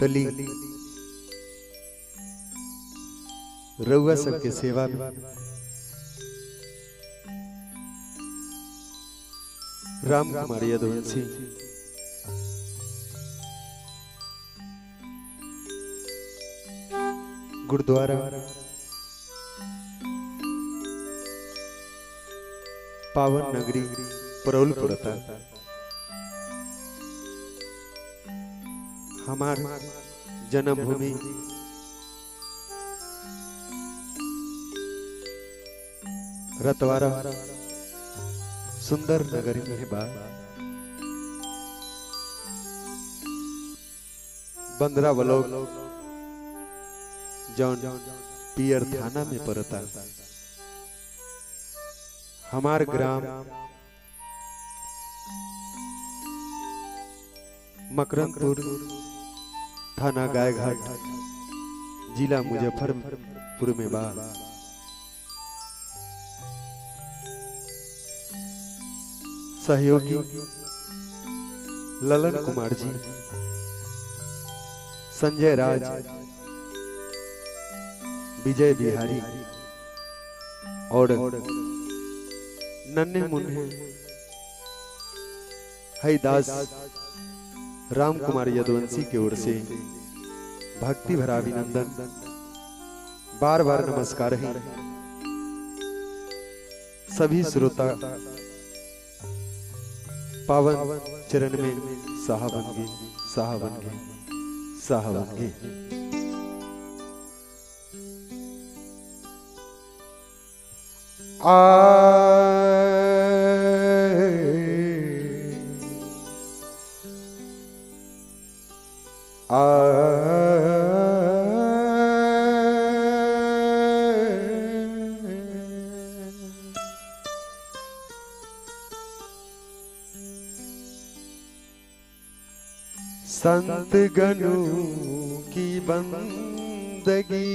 तली रउआ सबके सेवा में राम कुमार यदुवंशी गुरुद्वारा पावन नगरी परौलपुरता हमार जन्मभूमि रतवारा सुंदर नगरी में बा। बंदरा ब्लॉक जौन पियर थाना में पड़ता। हमार ग्राम मकरंदपुर थाना गायघाट जिला मुजफ्फरपुर में बा। सहयोगी ललन कुमार जी, संजय राज, विजय बिहारी और नन्हे मुन्ने हरिदास राम कुमार यदुवंशी की ओर से भक्ति भरा अभिनंदन, बार बार नमस्कार है। सभी श्रोता पावन चरण में साहा बन गए, साहा बन गए, साहा बन गए। संत गणों की बंदगी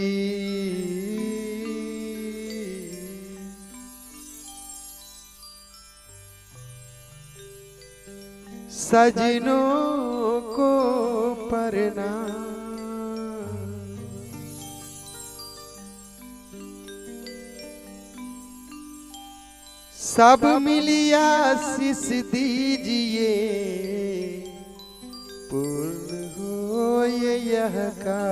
सजनों को प्रणाम, सब मिलिया आशीष दीजिए, पूर्ण हो यह का।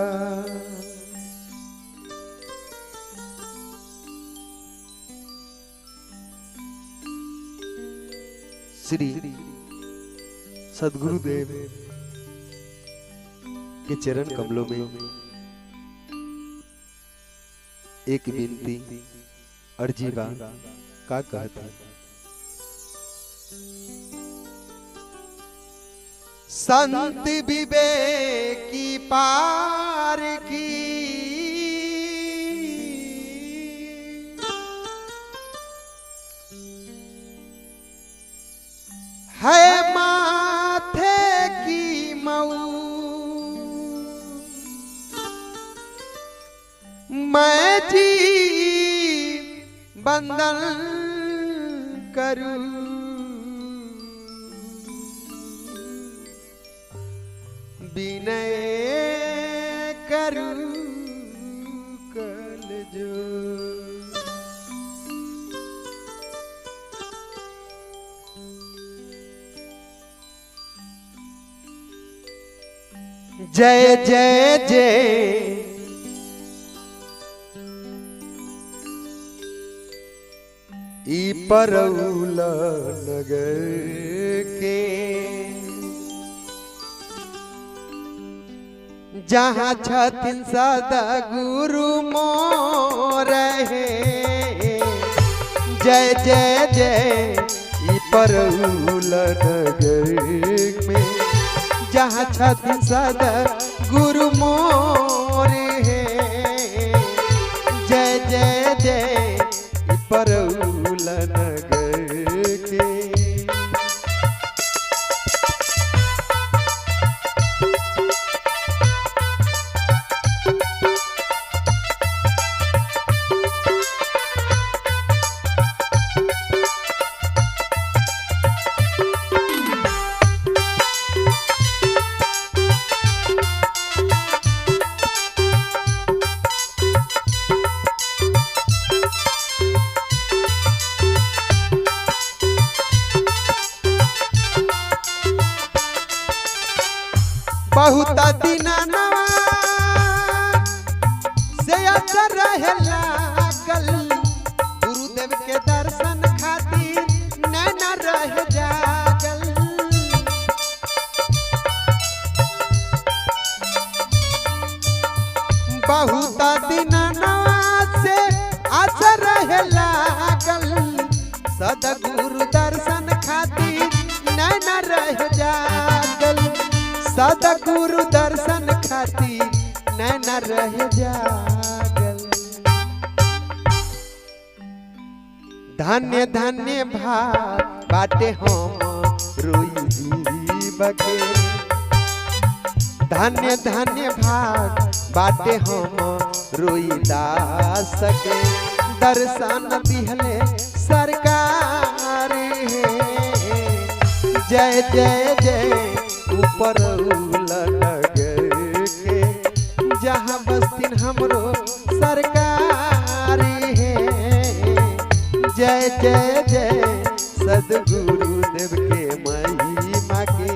श्री सद्गुरुदेव के चरण कमलों में एक विनती अर्जी बा का कहते। संत विवेक की पार की है माथे की मऊ, मैं जी बंदन करूं, विनय करूं कल जो। जय जय जय ई परौला नगर के, जहाँ छथिन सदा गुरु मोर है। जय जय जय ई परौला नगर में, जहाँ छथिन सदा गुरु मोर है। जय जय जय ई परौला नगर के। बहुत दिना नवा से असर रहे लागल गुरुदेव के दर्शन खातिर नैना रह जागल। बहुत दिना नवा से असर रहे लागल सदगुरु दर्शन खातिर नैना रह जागल। सदगुरु दर्शन खातिर नैना रह जागल। धन्य धन्य भाग बाटे हम रोई जीवके। धन्य धन्य भाग बाटे हम रोई दास के। दर्शन दिहले सरकार है जय जय जय ऊपर नगर के जहाँ बस्तिन हमरो सरकार है जय जय जय सदगुरुदेव के महिमा के।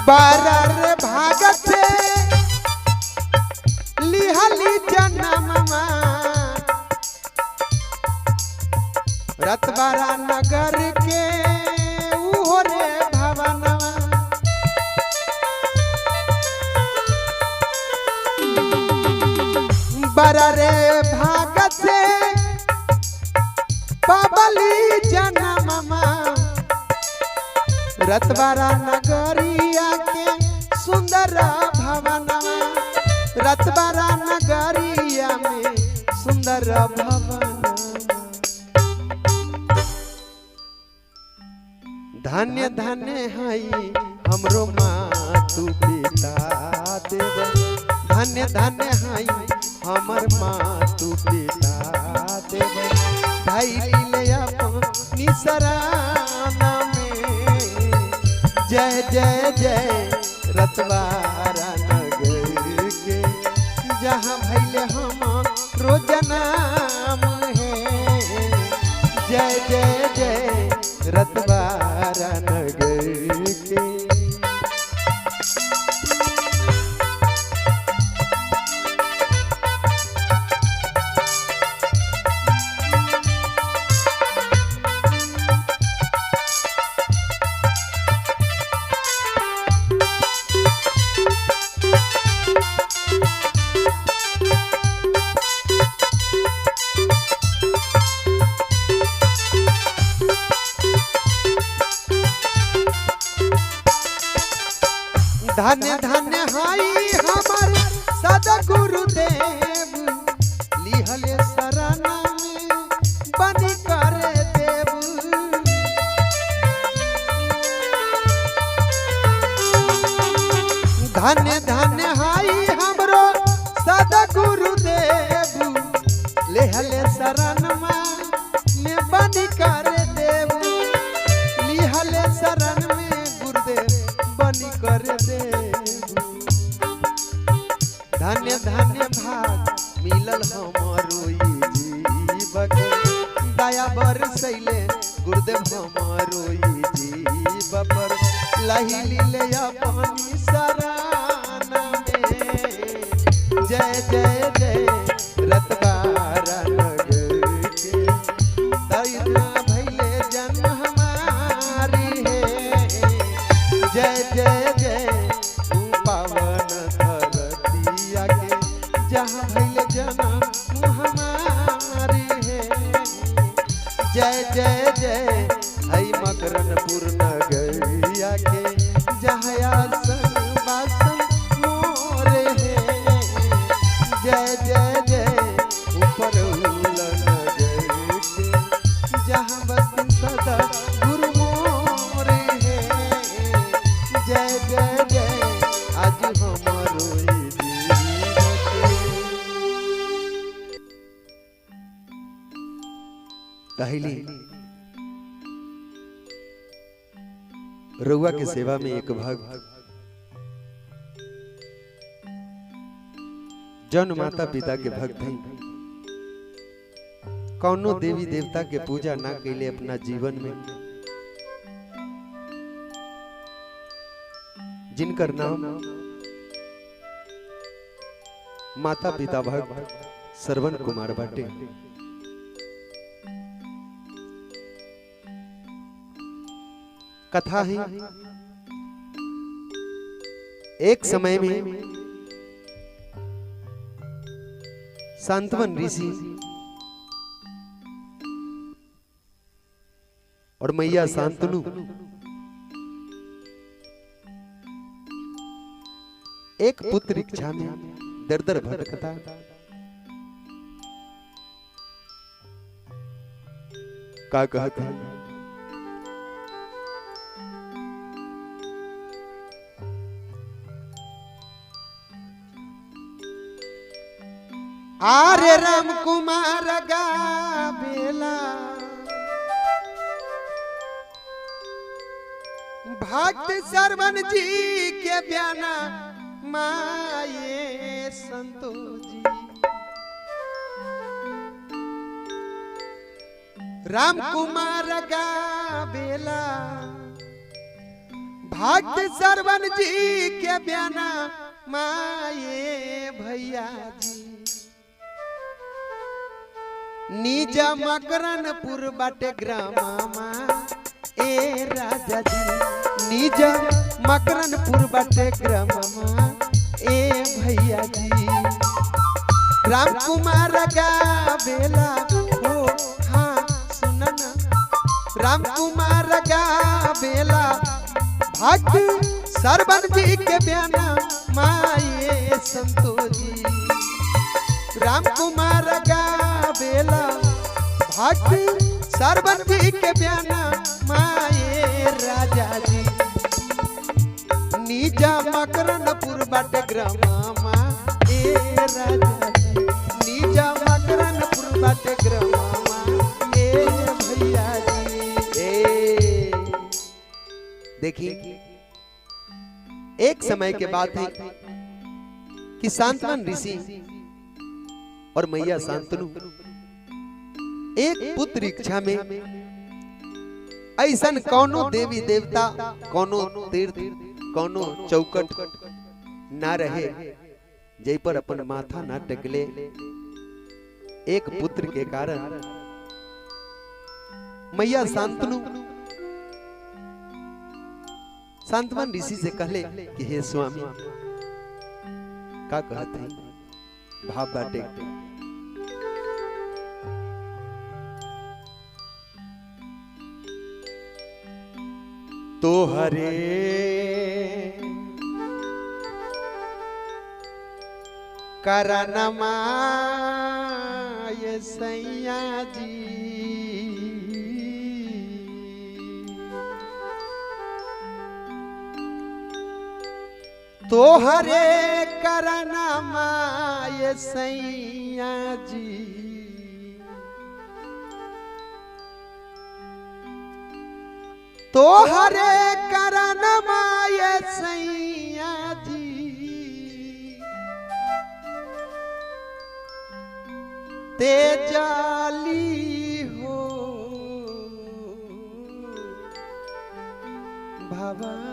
बारर भागत से लिहली जन्म रतबारा नगर के उहो रे भवन। बाररे भागत से पाबली जन्म रतबारा नगरिया के सुंदर भवन। रतबारा नगरिया में सुंदर भवन। धन्य धन्य हई हमरो मातु पिता देव। धन्य धन्य हई हमर मातु पिता देव। धैर्य ले अपनी शरण जय जय जय रतबारा नगर के जहाँ भैले हम रोजनाम है जय जय जय रतबारा नगर के। धन्य धन्य हाई हमर सदगुरुदेव लिहले शरण में बनी कर देव। धन्य धन्य हाई हमरो सदगुरुदेव लिहले शरण में बनी कर देव। लिहले शरण में गुरुदेव बनी कर देव। धन्य धन्य भाग मिलल हमरो जीवक। दया बरसैले गुरुदेव हमरो जीव पर। लहिली ले अपनी शरण में जय जय जय रतबारा नगर के। दैना भैले जन्म हमारी है जय जय जय पावन धरतिया के जहाँ भैले जन्म हमारी है जय जय जय हई मकरनपुर नगरिया के जहाँ आसन हमारो ई जीव के। कहली रउआ के सेवा में एक भक्त जन माता पिता के भक्त हैं, कौनो देवी देवता के पूजा ना कैले अपना जीवन में, जिनकर नाम माता पिता भक्त श्रवण कुमार बाटे। कथा है एक समय में सांतवन ऋषि और मैया शांतनु एक पुत्र इच्छा में दर दर भटकता। का कहते हैं आरे राम कुमार गावेला भक्त श्रवण जी के बयाना माये संतो जी। राम कुमार गावेला भक्त श्रवण जी के बयाना माये भैया जी। निज मकरनपुर बाटे ग्रामा ए राजा जी। निज मकरनपुर बाटे ग्रामा ए भैया जी। राम कुमार गावेला हो हाँ सुनना। राम कुमार गावेला भक्त श्रवण जी के बयाना माये संतो जी। राम कुमार गावेला भक्त श्रवण जी के बयाना माये राजा जी। निज मकरनपुर बाटे ग्रामा ए राजा जी। निज मकरनपुर बाटे ग्रामा ए भैया जी। देखिए एक समय के बात है कि सांतवन ऋषि और मैया शांतनु एक पुत्र इच्छा में ऐसा कौनो देवी देवता कौनो तीर्थ कौनो चौकट ना रहे जय पर अपन माथा ना टेकले। एक पुत्र के कारण मैया शांतनु सांतवन ऋषि से कहले कि हे स्वामी का कहते हैं भाव बाटे। तो हरे करनमा ये सैया जी। तो हरे करनमा ये सैया जी। तो हरे करनमा ये सैया जी। तेजाली हो भवन।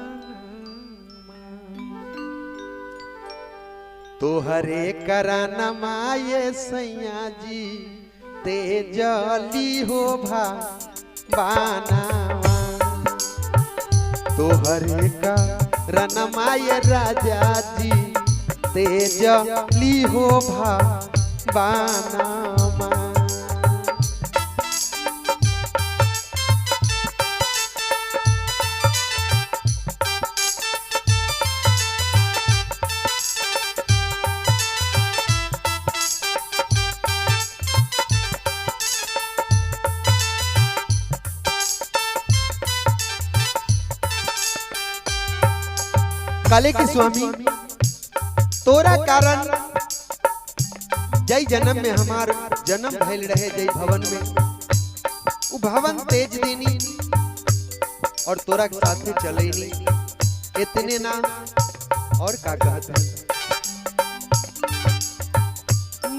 तो हरे करनमा ये सैया जी। तेजाली हो भवाना। तो हरे का रनमाय राजा जी। तेजली हो भवाना। काले के स्वामी तोरा कारण जय जन्म में हमार जन्म भइल रहे जय भवन में, वो भवन तेज देनी और तोरा के साथे चले नहीं इतने ना और का कहते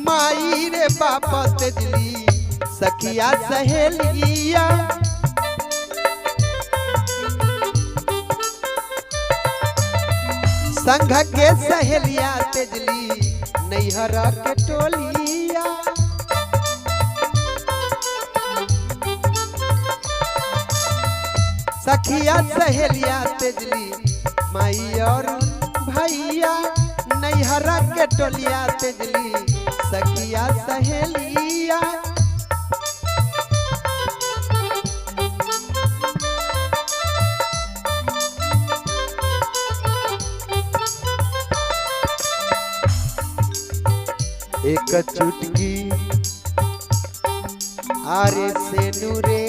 माई रे बापा तेजली सखिया सहेलिया संघ के सहेलिया तेजली नैहरा के टोलिया सखिया सहेलिया तेजली माई और भैया नैहरा के टोलिया तेजली सखिया सहेलिया एक चुटकी आरे से नूरे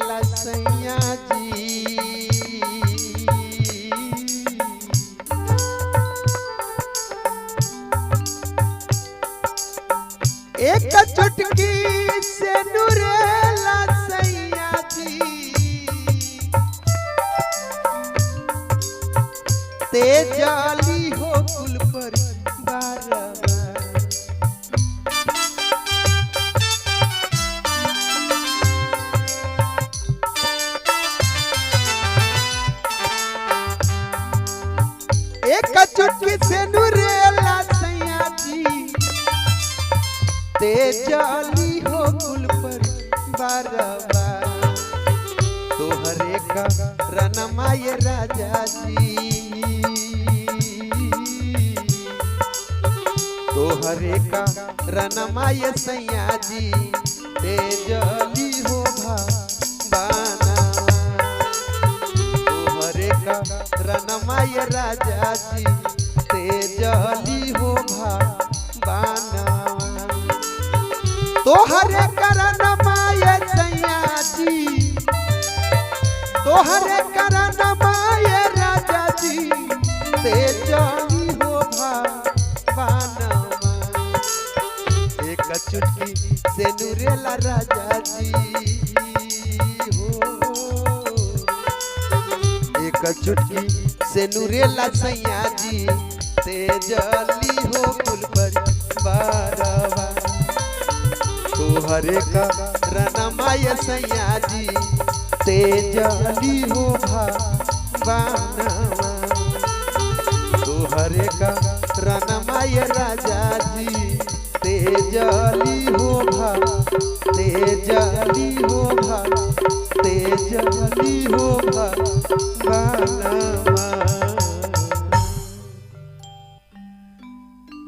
लसैया जी एक चुटकी से नूरे लसैया जी तेजाली हो कुल पर एक चुटकी से नूरेला सैया जी तेजाली हो कुल पर बारबा तोहरे का रनमाय राजा जी तोहरे का रनमाय सैया जी तेजाली हो भाना तोहरे का रनमाय राजा जी तेजाली हो भाना तोहरे का रनमाय सैया जी तोहरे का रनमाय राजा जी तेजाली हो भाना एक चुटकी से नूरेला राजा जी हो एक चुटकी से नूरेला सैया जी तेजाली हो कुल पर बारवा तोहरे का रनमाय सैया जी तेजाली हो भाना तोहरे का रनमाय राजा जी तेजाली हो तेजाली हो तेजाली हो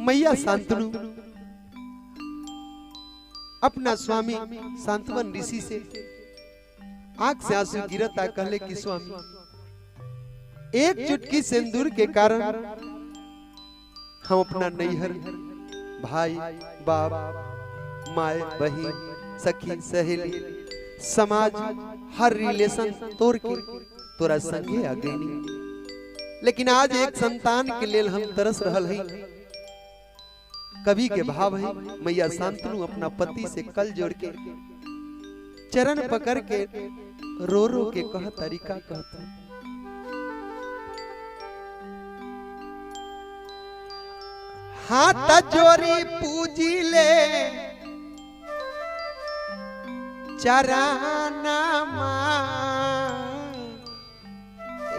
मैया शांतनु अपना स्वामी शांतवन ऋषि से आंख से आंसू गिरता कहले कि स्वामी एक चुटकी सिंदूर के कारण हम अपना नैहर भाई बाप माए बहन सखी सहेली समाज हर रिलेशन तोड़ के तोरा संगे आ गई लेकिन आज एक संतान के लेल हम तरस रहल हई कवि के भाव है मैया शांतनु अपना पति से कल जोड़ के चरण पकड़ के रो रो के कह तरीका कहता हाथ जोरी पूजी ले चराना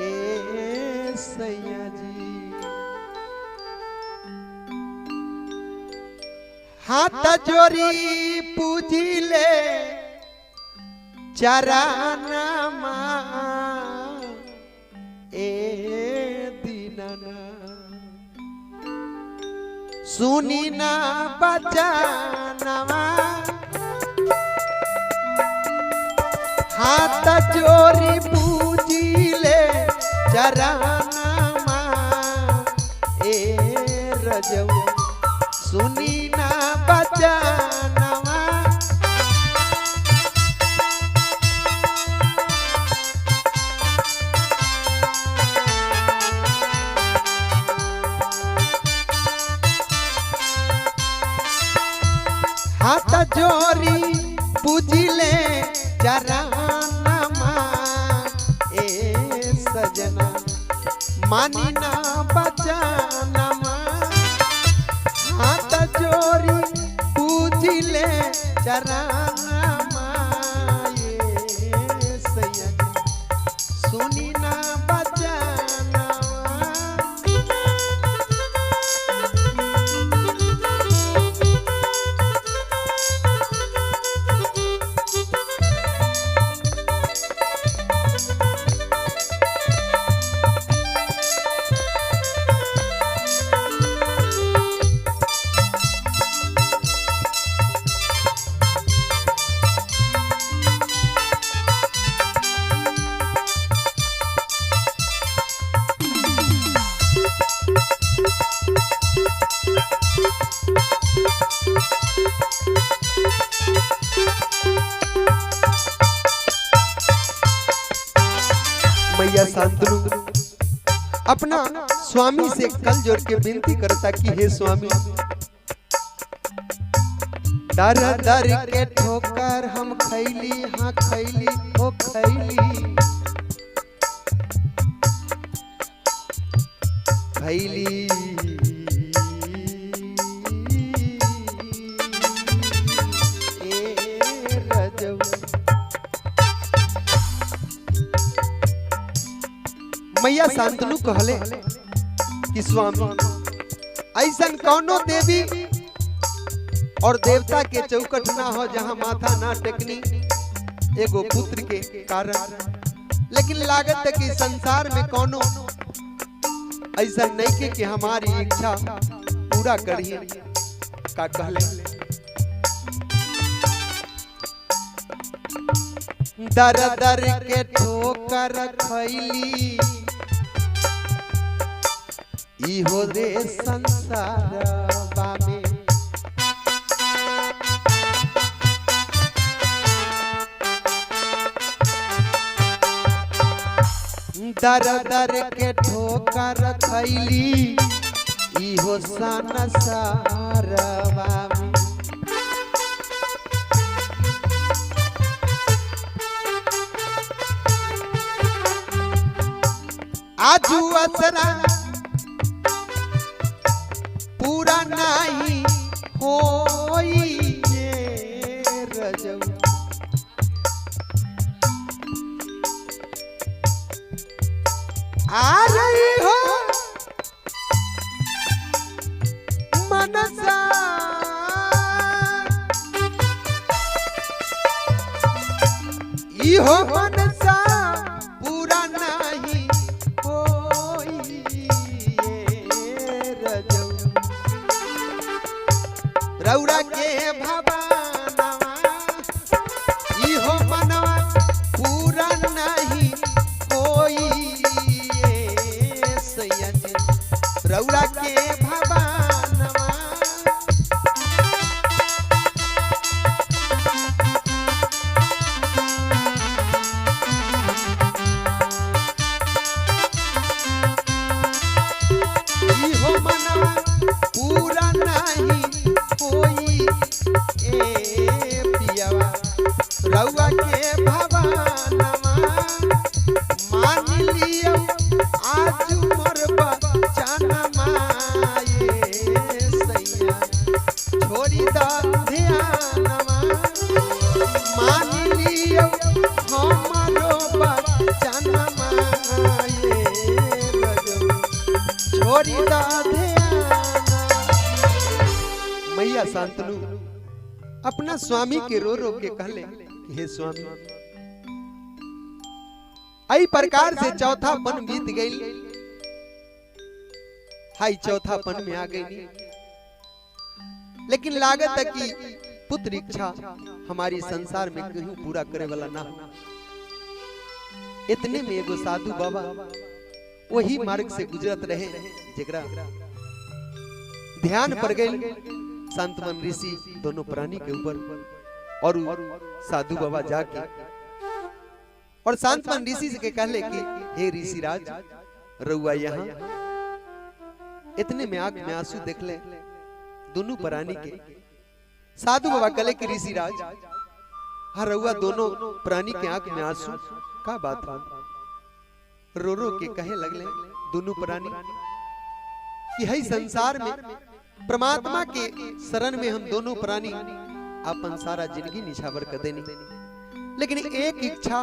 ए सैया जी हाथ जोरी पूजी ले चराना ए दीनाना सुनी ना बचानवा हाथ जोरी पूजी ले चराना ए रजऊ सुनी ना बचानवा जोरी पूजिले चरणमा ए सजना मानी ना बचनमा हाथ जोरी पूजिले चरणमा ए सजना सुनी ना बचनमा। मैया शांतनु अपना स्वामी से कल जोड़ के विनती करता कि हे स्वामी दर दर के ठोकर हम खैली हाँ खैली ओ खैली खैली मैया शांतनु कहले कि स्वामी ऐसन कौनो देवी और देवता के चौकट ना हो जहां माथा ना टेकनी एगो पुत्र के कारण, लेकिन लागत है कि संसार में कौनो ऐसा नहीं के कि हमारी इच्छा पूरा करिए। का कहले दर दर के ठोकर खैली इहो रे संसारवा में दर दर के ठोकर खैली इहो संसारवा में आजू असरा पूरा नहीं होई ये रजऊ आ रही हो मनसा इहो मनसा पूरा नहीं होई ये रजऊ रौरा के भवानवा इहो मनवा पूरा नहीं कोई सयन रौरा के भवानवा इहो मनवा पूरा नहीं कोई ए पियावा रउआ के भवानवा मान लियो आज मोर बचनमा ये सैया छोड़ी द ध्यानवा मान लियो हमरो बचनमा ये रजऊ छोड़ी द मैया शांतनु अपना स्वामी के रो रो के कहले कि हे स्वामी आई प्रकार से चौथा पन बीत गई, हाई चौथा पन में आ गई, लेकिन लागत है कि पुत्र इच्छा हमारी संसार में कहीं पूरा करे वाला ना। इतने में एगो साधु बाबा वही मार्ग से गुजरत रहे जेकरा ध्यान पड़ गई संतमन ऋषि दोनों प्राणी के ऊपर, और साधु बाबा जाके और संतमन ऋषि से कहले कि हे ऋषि राज रउआ यहाँ। इतने में आंख में आंसू देख ले दोनों प्राणी के साधु बाबा कले की ऋषिराज हर रउआ दोनों प्राणी के आंख में आंसू का बात है? रो रो के कहे लगले दोनों प्राणी कि है संसार में परमात्मा के शरण में हम दोनों प्राणी अपन सारा जिंदगी निछावर कर देनी, लेकिन एक इच्छा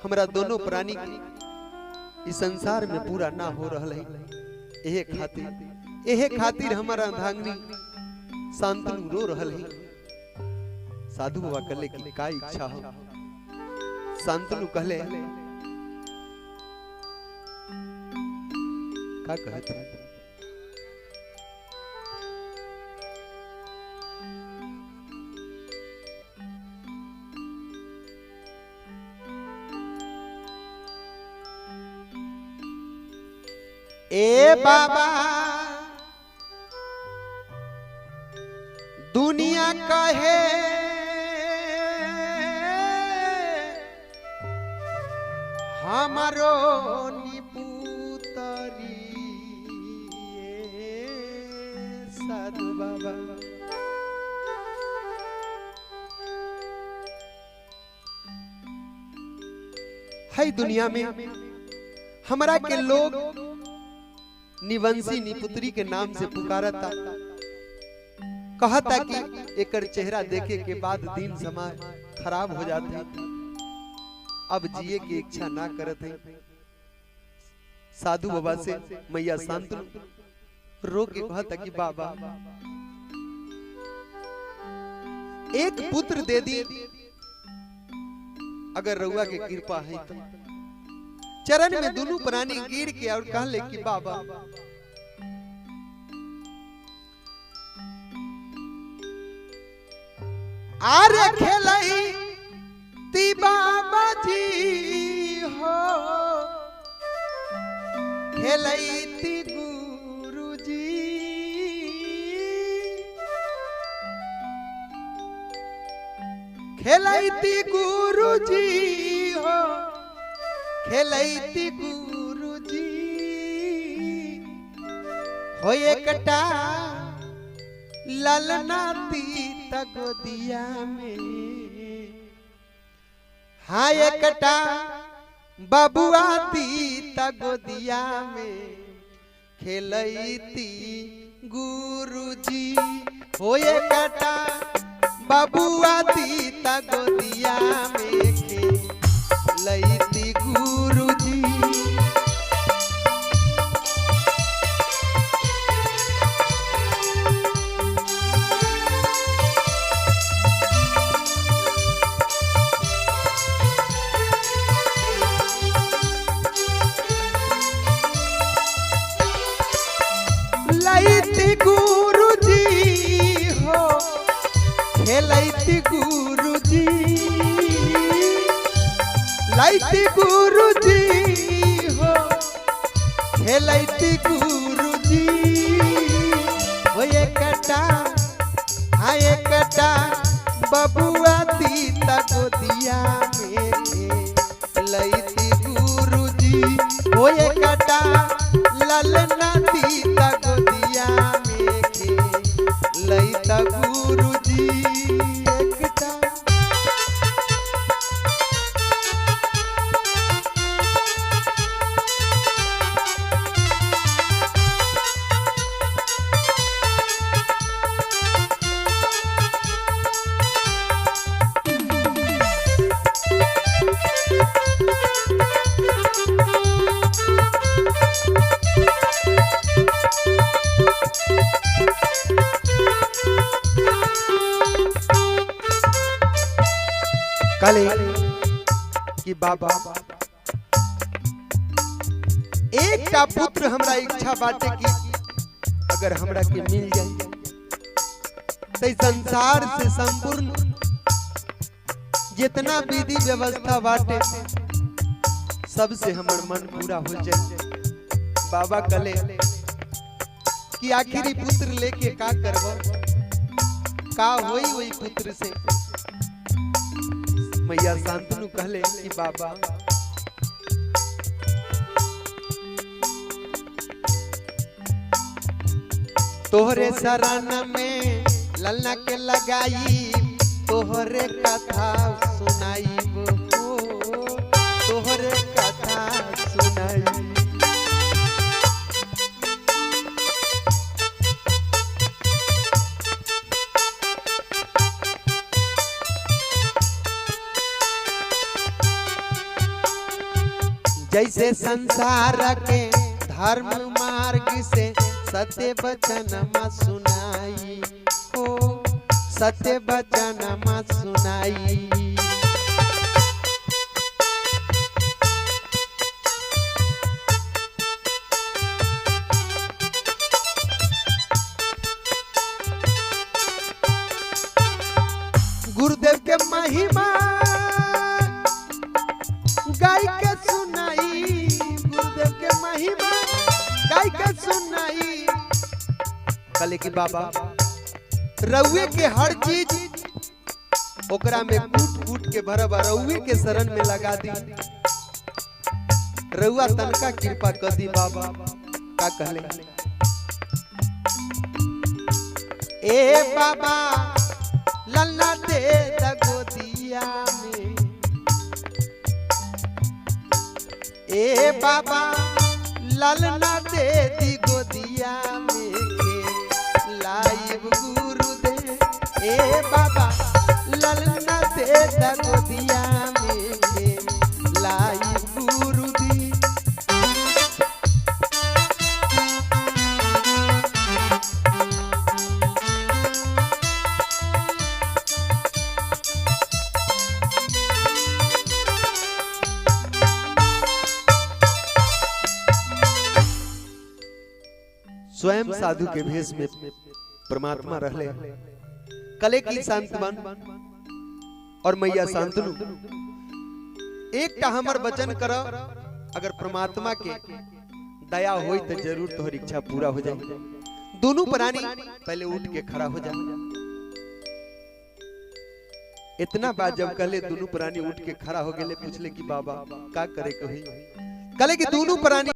हमारा दोनों प्राणी इस संसार में पूरा ना हो रहा है। एहे खातिर हमारा अर्धांगिनी शांतनु रो रहा है। साधु बाबा कहले कि का इच्छा हो? शांतनु कहले का कहते ए बाबा दुनिया कहे हमारो निपुतरी साधु बाबा है दुनिया में हमरा के लोग निवंशी निपुत्री के नाम से पुकारता, कहता कि एकर चेहरा देखे के बाद दिन समय खराब हो जाता, अब जिए की इच्छा ना करत है। साधु बाबा से मैया शांतनु रो के कहता कि बाबा एक पुत्र दे दी, अगर रउआ के कृपा है तो। चरण में दोनों प्राणी गिर के और कहले कि बाबा आरे खेलई ती बाबा जी हो, खेलई ती गुरु जी, खेलई ती गुरु जी हो, खेलैती गुरु जी हो एकटा ललनाती तगोदिया में, हाँ एकटा बबुआती तगोदिया में, खेलैती गुरु जी हो एकटा बबुआती तगोदिया में, खेलैती गुरु जी। लैती गुरु जी हो, खेलैती गुरु जी, लैती गुरु जी हो, खेलैती गुरु जी हो एकटा, हाँ एकटा बबुआती तगोदिया में, खेलैती गुरु जी हो एकटा ललनाती तगोदिया में, खेलैता गुरु जी एकटा। कले कि बाबा एक का पुत्र हमरा इच्छा बाटे कि अगर हमरा के मिल जाए तो संसार से संपूर्ण जितना विधि व्यवस्था बाटे सबसे हमर मन पूरा हो जाए। बाबा कले कि आखिरी पुत्र लेके का करबो, का होई वही पुत्र से। मैया शांतनु कहले कि बाबा तोहरे शरण में ललना के लगाई तोहरे कथा सुनाई तोहरे कथा सुनाई। जैसे संसार के धर्म मार्ग से सत्य वचन सुनाई हो सत्य वचन सुनाई। गुरुदेव के महिमा गाय के सुनाई गुरुदेव के महिमा गाय के सुनाई। कले की बाबा रउए के हर चीज ओकरा में कूट कूट के भरब रउए के शरण में लगा दी। रउआ तनका कृपा कर दी बाबा। का कहले ए बाबा लल्ला दे गोदिया में ए बाबा ललना दे दी गोदिया में के लाइव गुरु दे। ए बाबा ललना दे गोदिया में के लाइव गुरु दी। स्वयं साधु के भेष में परमात्मा रहले। कले की शांतवन और मैया शांतनु एक टा हमर वचन कर। अगर परमात्मा के दया होई तो जरूर तोहर इच्छा पूरा हो जाए। दोनों प्राणी पहले उठ के खड़ा हो जाए। इतना बात जब कहले दोनों प्राणी उठ के खड़ा हो गए, पूछले कि बाबा का करे कही। कले कि दोनों प्राणी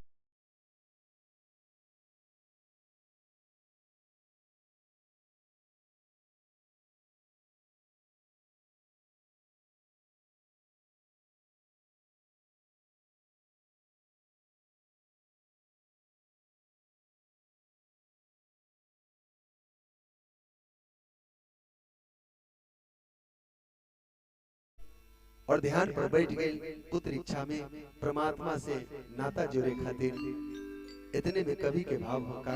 और ध्यान पर बैठ गए। पुत्र इच्छा में परमात्मा से नाता जोड़े खातिर। इतने में कवि के भाव हो का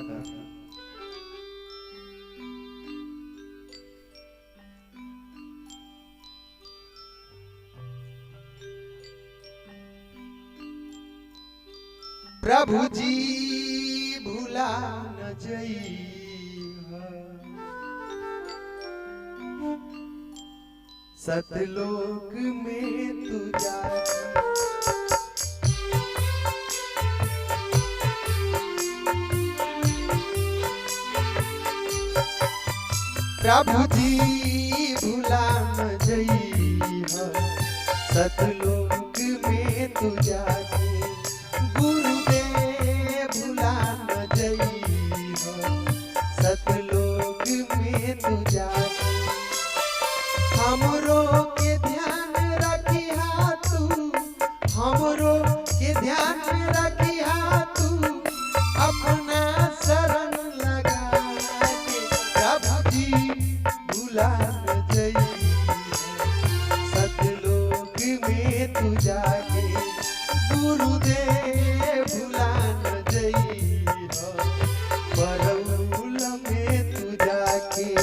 प्रभु जी भूला न जई सतलोक में तू जा। प्रभु जी भूला न जइहा सतलोक में तू जाके। गुरुदेव भूला न जइहा सतलोक में तू जाके। हमरो के ध्यान रखिहा तू, हमरो के ध्यान रखिहा तू, अपना शरण लगा के। प्रभु जी भूला न जइहा सतलोक में तू जाके। गुरुदेव भूला न जइहा परउल में तू जाके।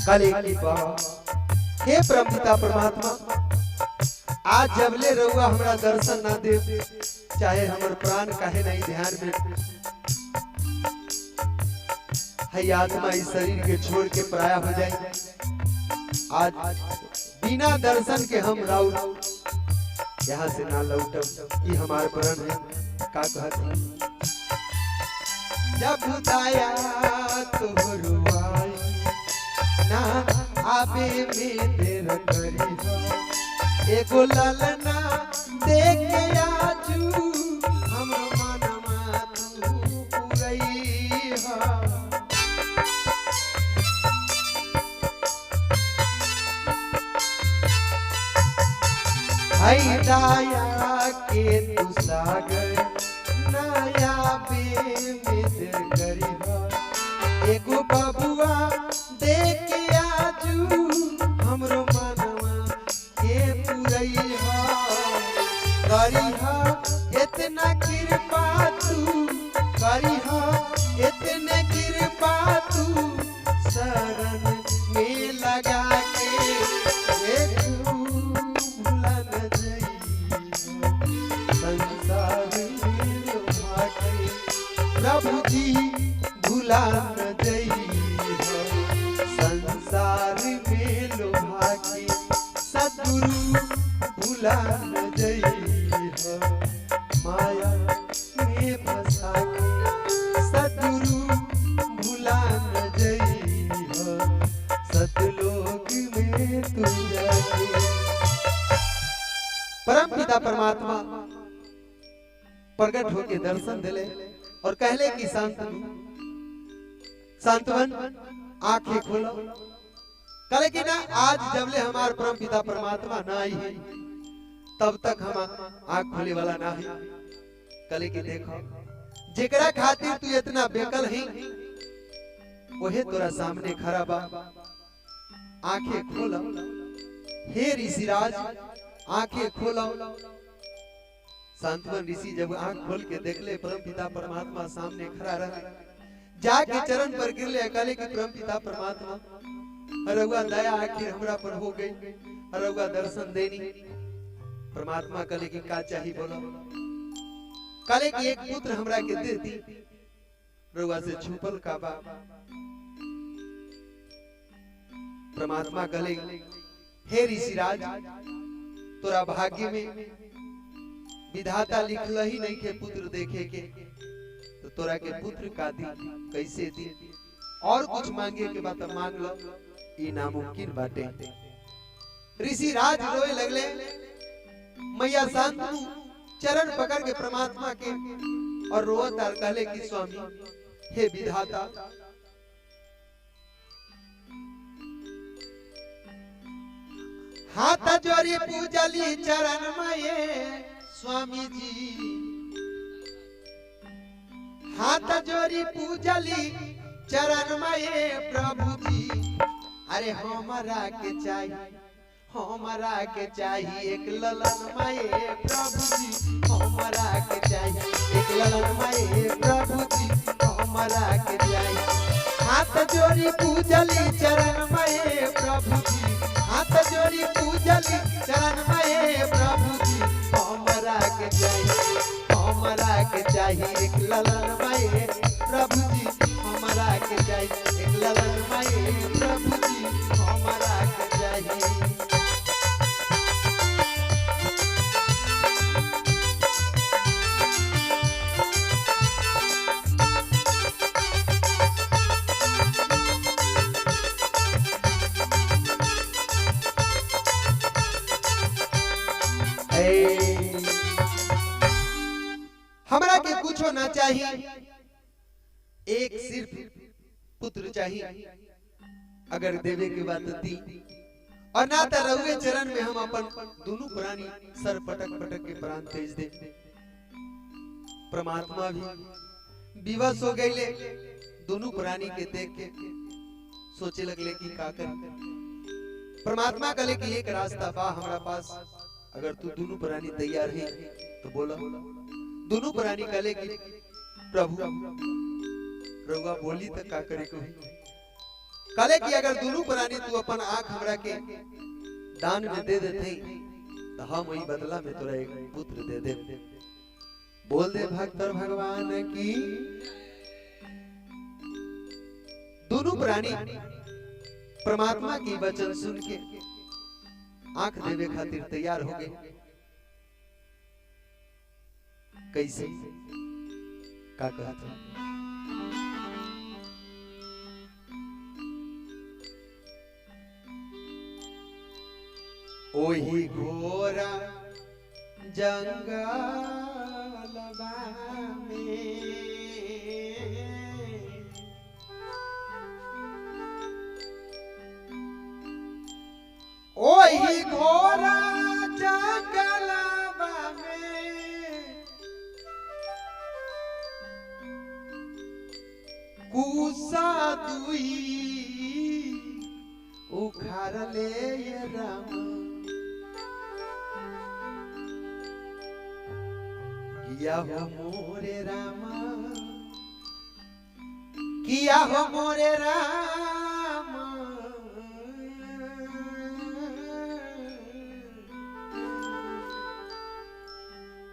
काले की हे परमपिता परमात्मा, आज जबले रहुआ हमरा दर्शन ना दे, चाहे हमर प्राण काहे नहीं ध्यान में। है आत्मा इस शरीर के छोड़ के पराया हो जाए। आज बिना दर्शन के हम राउर यहाँ से ना लौटब, ये हमारे प्रण है। का कहत जब दया तोहरो आई ना आबे में देर करी एगो ललना देख के आजू हमरो मनवा तू पुरई हा। हई दया के तू सागर नया बेमिद करी एगो बबुआ देख के आजू हमरो मनवा के पुरई करिहा इतना कृपा तू, करिहा इतने कृपा तू शरण में लगा के भूला न जाई संसार में भागे प्रभु जी भूला न जाई संसार में लोभा के सद्गुरु भूला न जाई माया में फंसा के सद्गुरु भूला न जाई सतलोक में तू जाके। परम पिता परमात्मा प्रकट होके दर्शन दिले और कहले कि शांतवन आंखें खोलो। कहे कि ना आज जबले हमार परम पिता परमात्मा ना आई है तब तक हम आंख खोले वाला ना है। कहे कि देखो जेकरा खातिर तू इतना बेकल है वही तोरा सामने खड़ा बा। आंखें खोलो हे ऋषिराज, आंखें खोलो। शांतवन ऋषि जब आंख खोल के देखले परम पिता परमात्मा सामने खड़ा रहे, जाके चरण पर गिरले। कहले कि परम पिता परमात्मा रउआ दया आखिर हमरा पर हो गई, रउआ दर्शन देनी। परमात्मा कहले कि का चाहिए बोलो। कहले कि एक पुत्र हमरा के दे दी, रउआ से छुपल का बा। परमात्मा कहले हे ऋषिराज, तोरा भाग्य में विधाता लिखल ही नहीं के पुत्र देखे के, तो तोरा के पुत्र का दी कैसे दी। और कुछ मांगे के बात मांग लो, ये नामुमकिन बाटे। ऋषिराज रोए लगले। मैया शांतनु चरण पकड़ के परमात्मा के और रोत और कहले कि स्वामी हे विधाता, हाथ जोड़ी पूजली चरण में स्वामी जी, हाथ जोड़ी पूजली चरण में प्रभु जी। अरे हमरा के चाहिए, हमरा के चाहिए एक ललन माए प्रभु जी, हमरा के चाहिए एक ललन माए प्रभु जी, हमरा के चाहिए। हाथ जोड़ी पूजली चरण में प्रभु जी, हाथ जोड़ी पूजली चरण में प्रभु जी, हमरा के चाहिए, हमरा के चाहिए एक ललन माए प्रभु जी, हमरा के चाहिए एक ललन माए प्रभु जी, हमरा के चाहिए। हमरा के कुछो ना चाहिए, एक सिर्फ पुत्र चाहिए। अगर देवे की बात दी और ना तो रहुए चरण में हम अपन दोनों प्राणी सर पटक पटक के प्राण तेज दे। परमात्मा भी विवश हो गए, दोनों प्राणी के देख के सोचे लगले कि का कर। परमात्मा कहले कि एक रास्ता बा हमरा पास, अगर तू दोनों प्राणी तैयार है तो बोलो। दोनों प्राणी कहले कि प्रभु रउआ बोली तो का करे को। कहले कि अगर दोनों प्राणी तू अपन आंख हमरा के दान में दे देते तो हम वही बदला में तोरा एक पुत्र दे दे। बोल दे भक्त भगवान की। दोनों प्राणी परमात्मा की वचन सुन के आंख देवे खातिर तैयार हो गए। कैसे का कहत ओही घोरा जंगलबा में ओही घोरा जंगलबा में कुसा दुई उखाड़ ले राम किया हो मोरे रामा किया हो मोरे रामा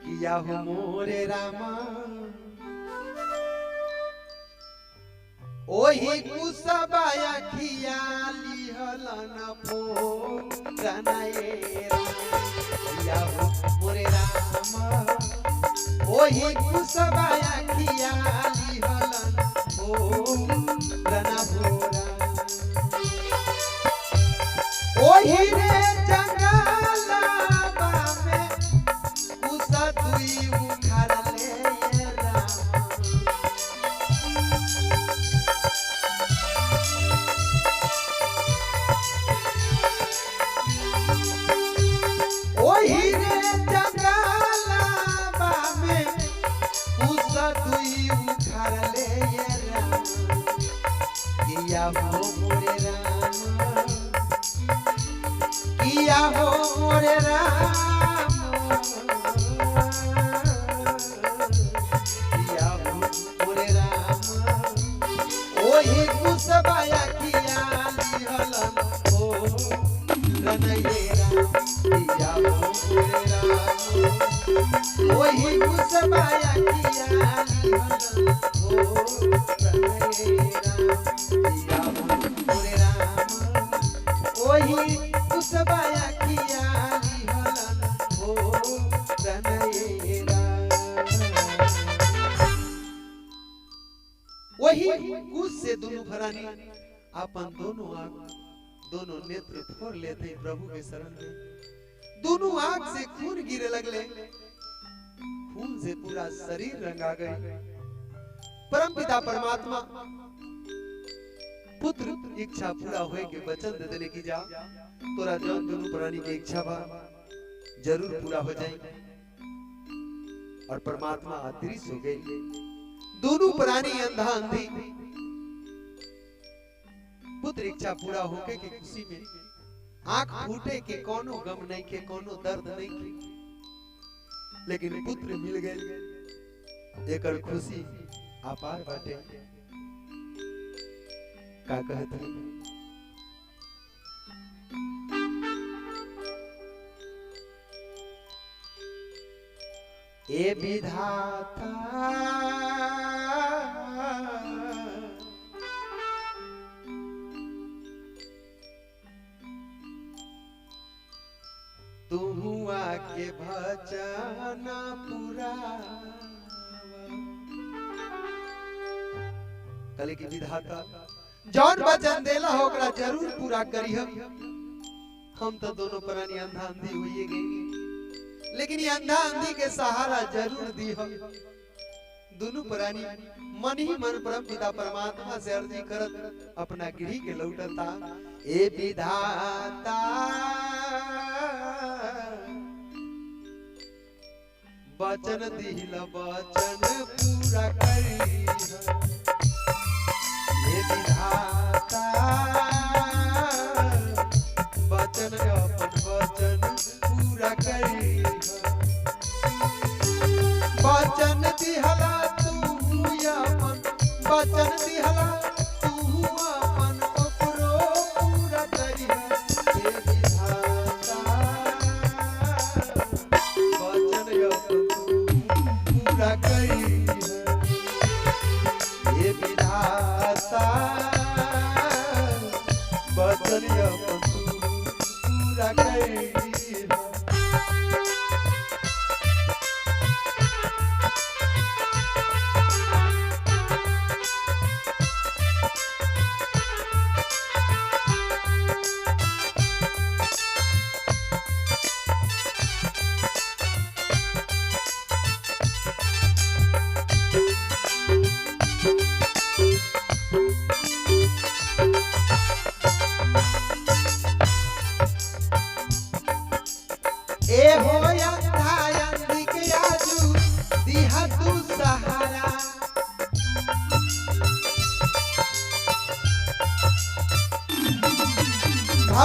किया हो मोरे रामा ओही कुसबाया खियाली हलन फो रनाएरा किया हो मोरे रामा ओही कुसबाया खियाली हलन फो रना भोरा ओही रे जंगलबा में कुसा दुई उखाड़ ले राम ओही रे जंगलबा में कुसा दुई उखाड़ ले राम किया हो मोरे राम किया हो मोरे राम किया हो मोरे राम ओही कुसबाया खियाली हलन हो रनयेरा किया हो मोरे राम ओही कुसबाया खियाली हलन हो रनयेरा किया हो मोरे राम ओही कुसबाया खियाली हलन हो रनयेरा वही कुछ से दोनों भरानी अपन दोनों आंख दोनों नेत्र फोड़ लेते प्रभु के शरण में। दोनों आंख से खून गिरे लगले, खून से पूरा शरीर रंगा गए। परमपिता परमात्मा पुत्र इच्छा पूरा होए के वचन दे देने की जा तोरा जौन दोनों प्राणी की इच्छा बा जरूर पूरा हो जाए। और परमात्मा अदृश्य हो गई। दोनों प्राणी अंधा अंधी पुत्र इच्छा पूरा होके के खुशी में आंख फूटे के कोनो गम नहीं के कोनो दर्द नहीं के, लेकिन पुत्र मिल गए एकर खुशी अपार बाटे। का कहते हैं ए विधाता तुम आके भजन पूरा कले की विधाता जौन वचन देला होकरा जरूर पूरा करी। हम तो दोनों प्राणी अंधा अंधी हुई गई, लेकिन ये अंधा अंधी के सहारा जरूर दी हम। दोनों प्राणी मन ही मन परम पिता परमात्मा से अर्जी करत अपना गृह के लौटता। ए विधाता वचन दिल वचन पूरा करी। ए विधाता वचन अपन वचन पूरा करी। वचन दिहला तू अपन वचन दिहला तू अपन ओकरो पूरा करी। ए विधाता वचन अपन पूरा करी। ए विधाता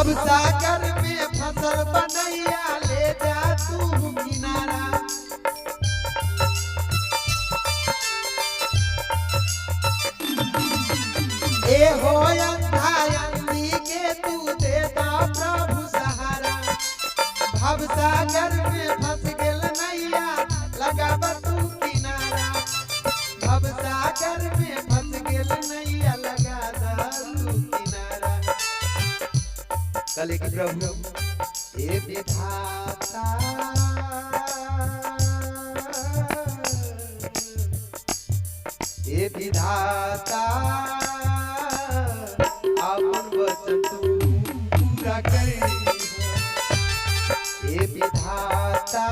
भव सागर में फसल बनैया ले जा तू किनारा। ए हो अंधा अंधी के तू देता प्रभु सहारा। भव सागर में फंस गेल नैया लगाब तू किनारा। भव सागर में फंस गेल नैया लगा तू किनारा। कले की प्रभु ए विधाता ए विधाता अपन वचन तू पूरा करे। ए विधाता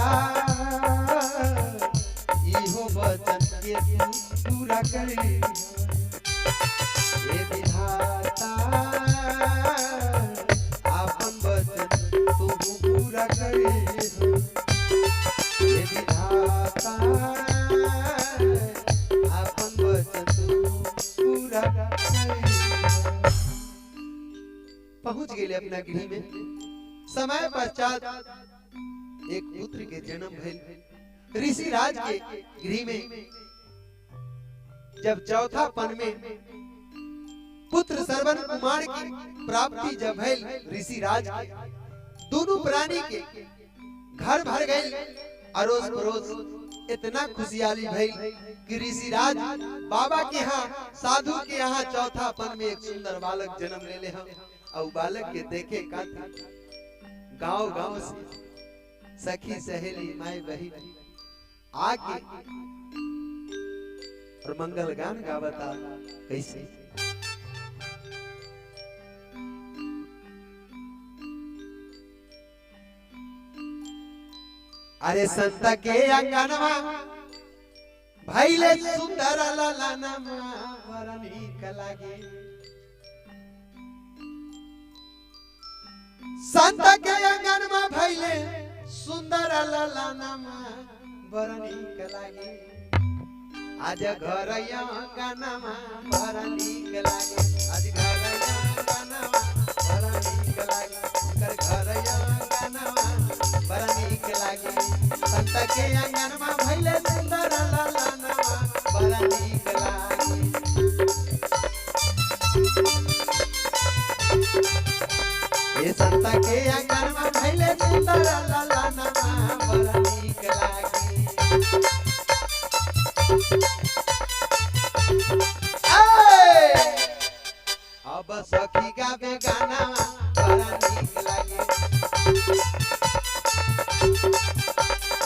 इहो वचन के तू पूरा करे। ए विधाता अपन वचन तू पूरा करे। ए विधाता अपन वचन तू पूरा करे। पहुंच गए अपना गृह में। समय पश्चात एक पुत्र के जन्म भइल। ऋषि राज के गृह में जब चौथा पन में पुत्र श्रवण कुमार की प्राप्ति जब भइल ऋषि राज के, दोनों प्राणी के घर भर गए। अरोस परोस इतना खुशहाली भइल कि ऋषि राज बाबा के यहाँ साधु के यहाँ चौथा पन में एक सुंदर बालक जन्म ले ले। और बालक के देखे गांव गांव से सखी सहेली माई बहन आके और मंगल गान गावता। कैसे अरे संत के अंगनवा भैले सुंदर ललनमा बड़ा नीक लागे। संत के अंगनमा भैले सुंदर ललनमा बड़ा नीक लागे। आज घर अंगनमा बड़ा नीक लागे। आज घर अंगनमा बड़ा नीक लागे। घर अंगनमा बड़ा नीक लागे। संत के अंगनमा भैले सुंदर ललनमा बड़ा नीक लागे। ये संत के अंगनमा भैले सुंदर ललनमा बड़ा नीक लागे। अब सखी गावे गाना बड़ा नीक लागे।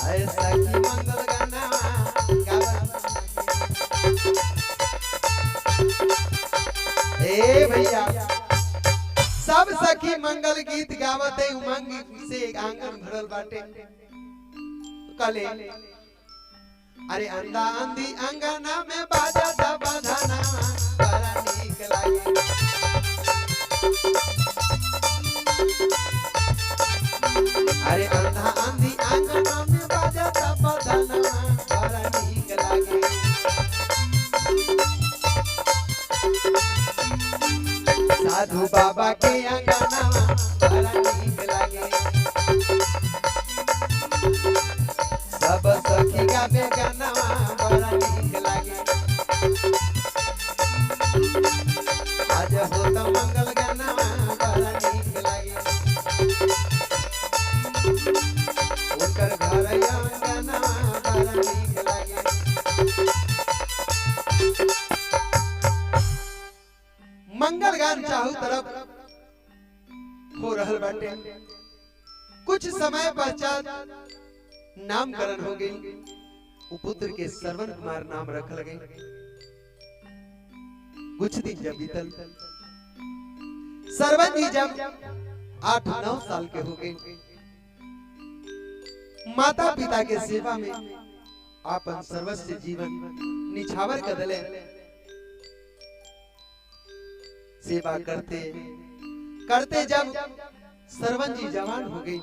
अरे सखी मंगल गाना गावे। ए भैया सब सखी मंगल गीत गावते उमंग से आंगन भरल बाटे। कले अरे अंधा अंधी अंगना में बाजा बधाना बड़ा नीक लागे। अरे अंधा अंधी अंगना में बाजा बधाना बड़ा नीक लागे। साधु बाबा के अंगना बड़ा नीक लागे। सब सखी गावे गाना बड़ा नीक लागे। आज हो तो मंगल गाना बड़ा नीक लागे। उनकर घर अंगना बड़ा नीक लागे। मंगल गान चाहू तरफ हो रहल बाटे। कुछ समय पश्चात नामकरण हो गई। पुत्र के श्रवण कुमार नाम रखल गई। कुछ दिन जब बीतल श्रवण जी जब 8-9 साल के हो गए, माता पिता के सेवा में आपन सर्वस्व जीवन निछावर कर दिले। सेवा करते करते जब श्रवण जी जवान हो गई,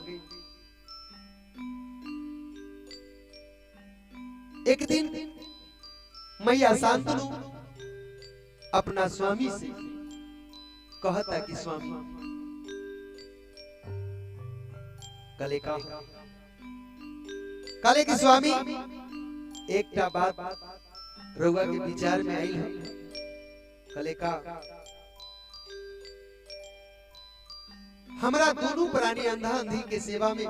एक दिन मैया शांतनु अपना स्वामी से कहता कि स्वामी कले का कले की स्वामी एक बात रउआ के विचार में आई है। कले का हमारा दोनों प्राणी अंधा अंधी के सेवा में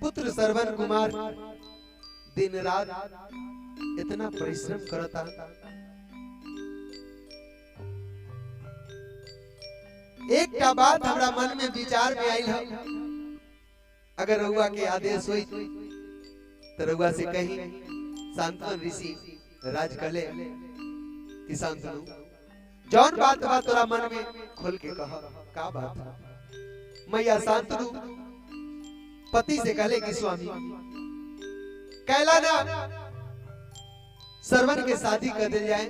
पुत्र श्रवण कुमार दिन रात इतना परिश्रम करता। एक का बात हमारा मन में विचार में आई है, अगर रउआ के आदेश हुई तो रउआ से कहीं शांतवन ऋषि राज कले कि शांतनु जौन बात बा तोरा मन में खोल के कहा का बात। मैया शांतनु पति से कहले कि स्वामी कहला ना श्रवण के शादी कर दे जाए,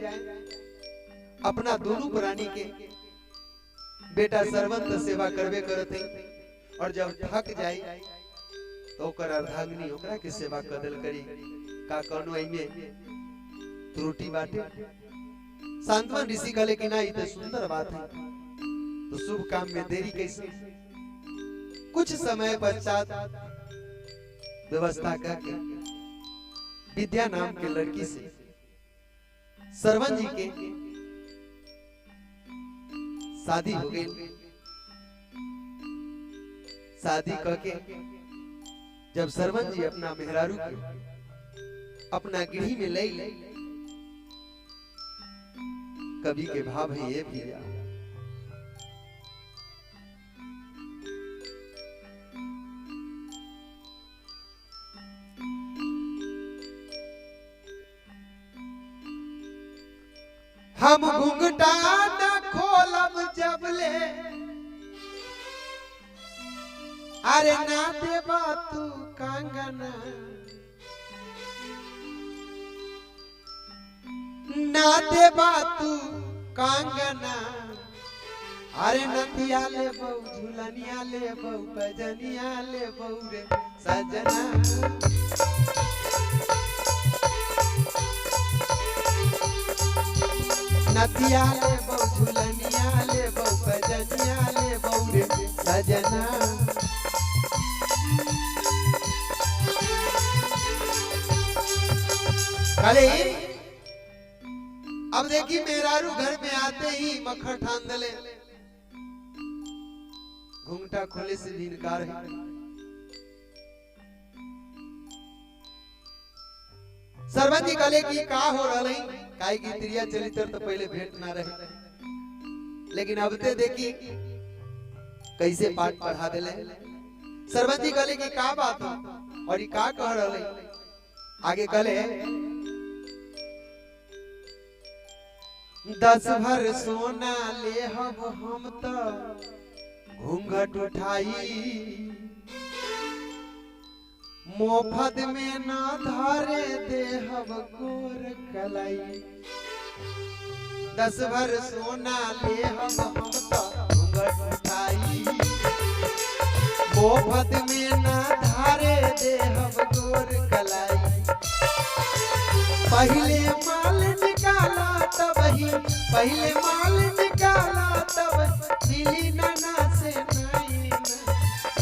अपना दोनों प्राणी के बेटा श्रवण तो सेवा करबे करते और जब थक जाए तो ओकर अर्धांगिनी ओकरा के सेवा कदल करी का कोनो एमे त्रुटि बाटे। शांतवन ऋषि कहले कि नहीं तो सुंदर बात है, तो शुभ काम में देरी कैसे। कुछ समय पश्चात व्यवस्था करके विद्या नाम के लड़की से श्रवण जी के शादी हो गई। शादी करके जब श्रवण जी अपना मेहरारू के अपना गृह में ले कवि के भाव है ये भी हम घुंघटा न खोलब जबले अरे ना देबा तू कंगना, ना देबा तू कंगना, अरे नथिया ले बहु झुलनिया ले बहु बजनिया ले बहु रे सजना। नथिया ले बहु झुलनिया ले बहु बजनिया ले बहु रे सजना। अरे अब देखी मेहरारू घर में आते ही मक्खन ठान दले, घूंघटा खोले से भी इनकार है। श्रवण जी कहले कि का हो रहा काई की त्रिया चरित्र तो पहले भेंट ना रहे, लेकिन अब ते देखी कैसे पाठ पढ़ा देले। श्रवण जी कहले कि का बात हो और ये का कह रहे। आगे कहले 10 भर सोना ले हम तो घूंघट उठाई, मोफत में ना धारे देहब गोर कलाई। 10 भर सोना ले हम तो घूंघट उठाई, मोफत में ना धारे देहब गोर कलाई। पहले माल निकाला तब ही, पहले माल निकाला तब मिली नैना से नैना,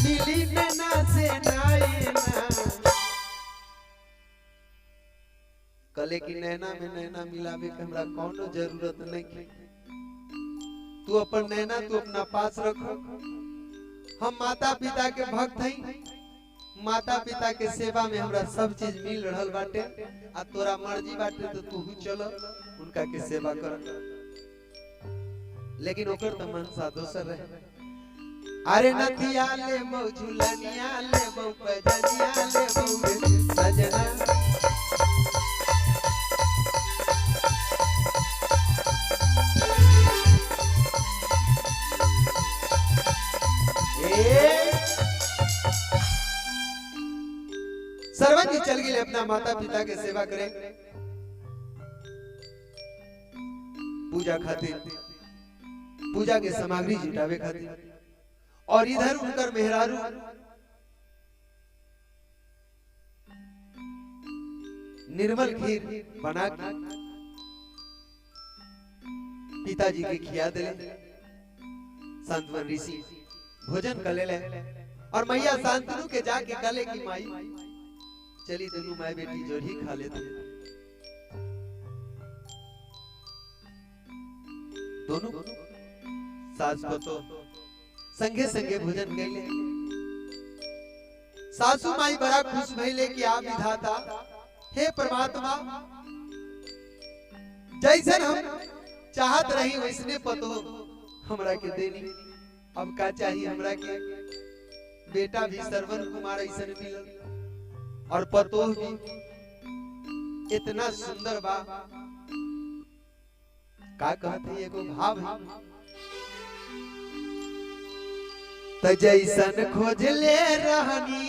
मिली नैना से नैना। कले की नैना में नैना मिलावे के हमरा कोनो जरूरत नहीं। तू अपन नैना तू अपना पास रखो। हम माता पिता के भक्त हई, माता पिता के सेवा में हमरा सब चीज मिल रहल बाटे। आ तोरा मर्जी बाटे तो तू चलो उनका के सेवा कर, लेकिन ओकर तो मनसा दोसर रहे। अरे नथिया ले बहु झुलनिया ले बहु बजनिया ले बहु सजना। श्रवण जी चल गए अपना माता पिता के सेवा करे, पूजा खातिर, पूजा के सामग्री जुटावे खातिर। और इधर उनकर मेहरारू निर्मल खीर बना के पिताजी के खिया दिले। शांतवन ऋषि भोजन कर ले और मैया शांतनु के जाके गले की माई चली दोनों माई बेटी जोड़ ही खा लेते। दोनों सास पतो संगे संगे भोजन कैले। सासू माई बड़ा खुश भइले कि आप विधाता हे परमात्मा जैसन हम चाहत रही वैसने पतो हमरा के देनी। अब का चाहिए हमरा के बेटा भी श्रवण कुमार ऐसन मिलल और पतो भी इतना सुंदर बा। का कहते एगो भाव है त जैसन खोजले रहनी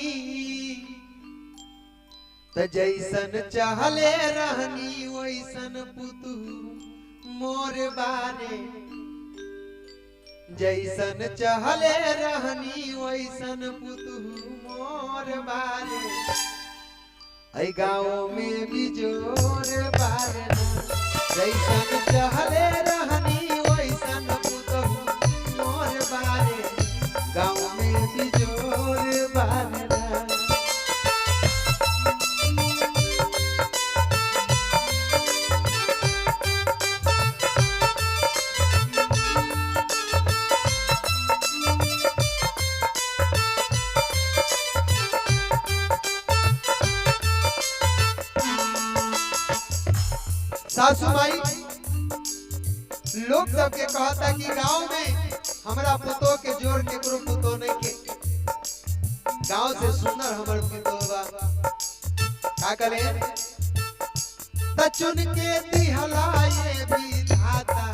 त जैसन चाहले रहनी वैसन पुतु मोर बारे। जैसन चाहले रहनी वैसन पुतु मोर बारे। ऐ गाँव में भी जोर बारे। जैसन चाहले रहनी वैसन पुतु मोर बारे। गाँव में भी जोर बारे। सासू माई लोग सबके कहता कि गांव में हमरा पुतो के जोर के करो पुतो नहीं के। गांव से सुंदर हमर पुतो बा। का करे त चुन के दिहला ये विधाता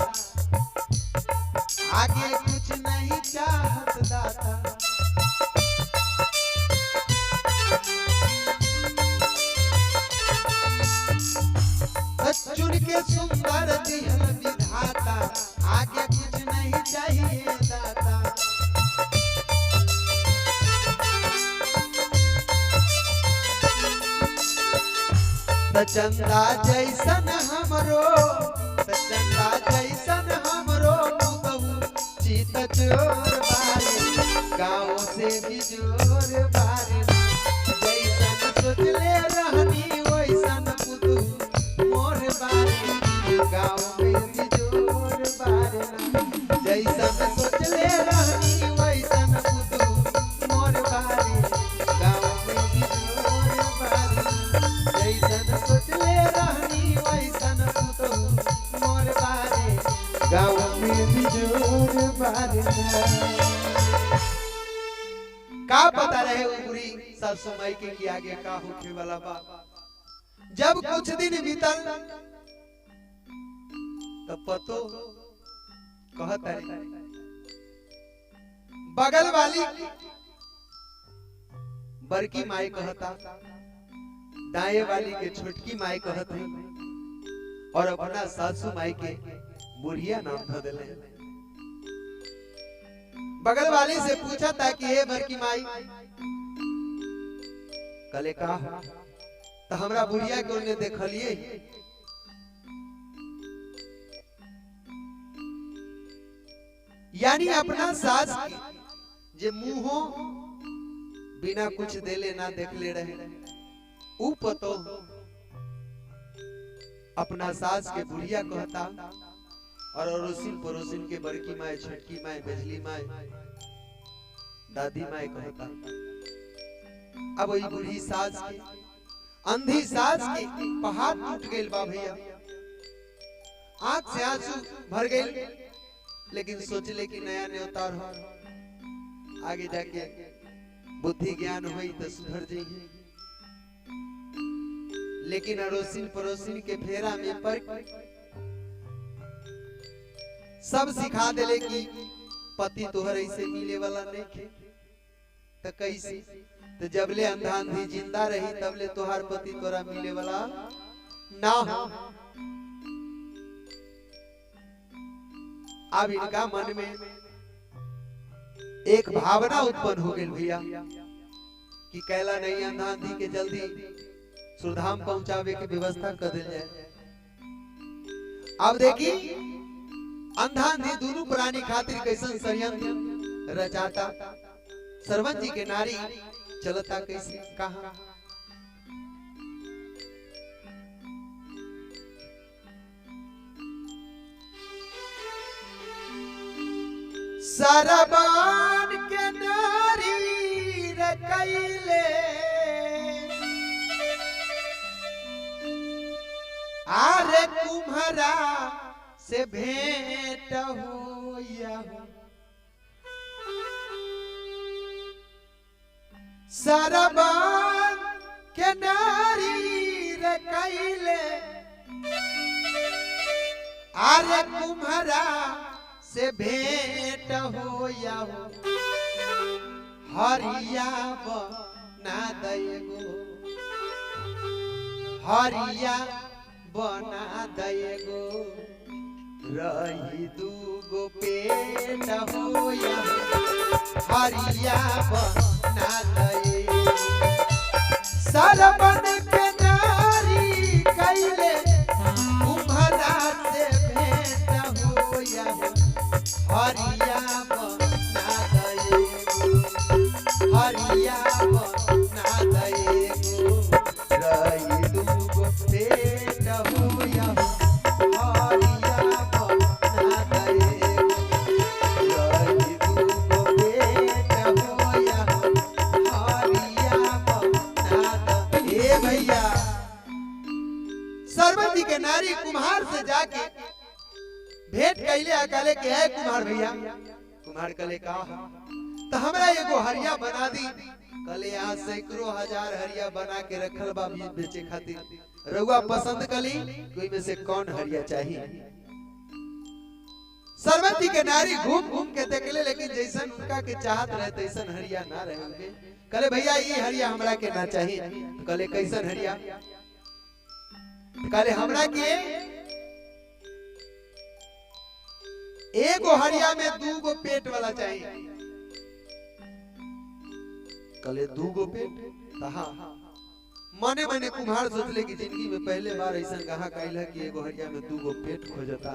आगे कुछ नहीं चाहत दाता। चुन के सुंदर दिहल विधाता आगे कुछ नहीं चाहिए दाता। त चंदा जैसन हमरो पुतहु चित चोर बारे। गाँव से भी जोर बारे। जैसन सोचले रहनी वैसन पुतहु मोर बारे। गाँव में भी जोर बारे। जैसन सोचले रहनी वैसन पुतहु मोर बारे। गाँव में भी जोर बारे। जैसन सोचले रहनी वैसन पुतहु मोर बारे। गाँव में भी जोर बारे। का पता रहे वो बुरी सासू माई के कि आगे का होखे वाला बा। जब कुछ दिन बीतल तब पतो कहता है बगल वाली बड़की माई कहता दाएं वाली के छोटकी माई कहत है और अपना सासू माई के बुढ़िया नाम धो दिले। बगल वाली से पूछा था कि हे बड़की माई कले का तो हमरा बुढ़िया के उन्हें देखलिए। यानी अपना सास के जे मुंहो बिना कुछ देले ना देखले रहे ऊ पतो अपना सास के बुढ़िया कहता और अड़ोसिन पड़ोसिन के बड़की माए छोटकी माए बेजली माए दादी माए कहता। अब वही बुढ़ी सास के अंधी सास के पहाड़ टूट गइल बा भैया। आंख से आंसू भर गइल लेकिन सोचले कि नया न्योतार हो आगे जाके बुद्धि ज्ञान होई तो सुधर जाइए। लेकिन अड़ोसिन पड़ोसिन के फेरा में पड़ सब सिखा देले कि पति तोहर ऐसे मिले वाला नहीं खे तो कैसे। तो जबले अंधा अंधी जिंदा रही तबले तोहार पति तोरा मिले वाला ना हो। अब इनका मन में एक भावना उत्पन्न हो गई भैया कि कैला नहीं अंधा अंधी के जल्दी सुरधाम पहुंचावे की व्यवस्था कर दिल जाए। अब देखी अंधा अंधी दोनों प्राणी खातिर कैसन षड्यंत्र रचाता। सरवन जी के नारी चलता कैसे कहा सरवन के नारी रे कैले आरे कुम्हरा से भेंट होया सरवन के नारी रे कैले आरे कुम्हरा से भेंट होया हरिया बना दएगो हरिया बना दएगो रही दूगो पेट होया हरिया बना दएगो सरवन के नारी कैले कुम्हरा से भेंट होया हरिया बना दएगो हरिया बना दएगो रही दूगो पेट होया हरिया बना दएगो रही दूगो पेट होया हरिया बना दएगो। ए भैया सरवन जी के नारी कुम्हार से जाके भेंट कैले अकाले के है कुम्हार भैया कुम्हार कले का तो हमरा एगो हरिया बना दी कले यहाँ सैकड़ों हजार हरिया बना के रखल बा बेचे खातिर रउआ पसंद कली कोई में से कौन हरिया चाहिए। सरवन जी के नारी घूम घूम के देखले लेकिन जैसन उनका के चाहत रहे तैसन हरिया ना रहे कले भैया ये हरिया हमरा के ना चाहिए कले कैसन हरिया कले हमरा के एगो हरिया में दूगो पेट वाला चाहिए कले दूगो पेट हाँ मने मने कुम्हार सोचले कि जिंदगी में पहले बार ऐसा कहा कैला कि एगो हरिया में दूगो पेट खोजता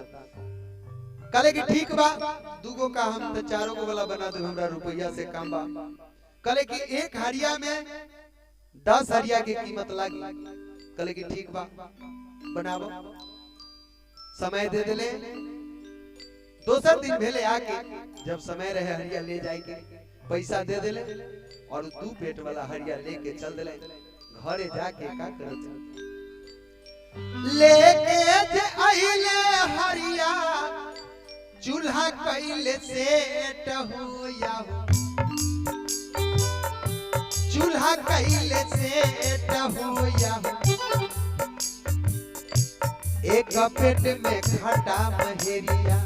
कले कि ठीक बा दूगो का हम तो चारों को वाला बना दो हमरा रुपया से कम बा कले कि एक हरिया में 10 हरिया की कीमत लागी कले कि ठीक बा बनावो समय दे देले दोसर दिन भेले आके जब समय रहे हरिया ले जाए के पैसा दे देले और 2 पेट वाला हरिया लेके चल देले घरे जाके का करत लेके जे आइले हरिया चूल्हा कैले सेट होया चूल्हा कैले सेट होया एक पेट में खटा महेरिया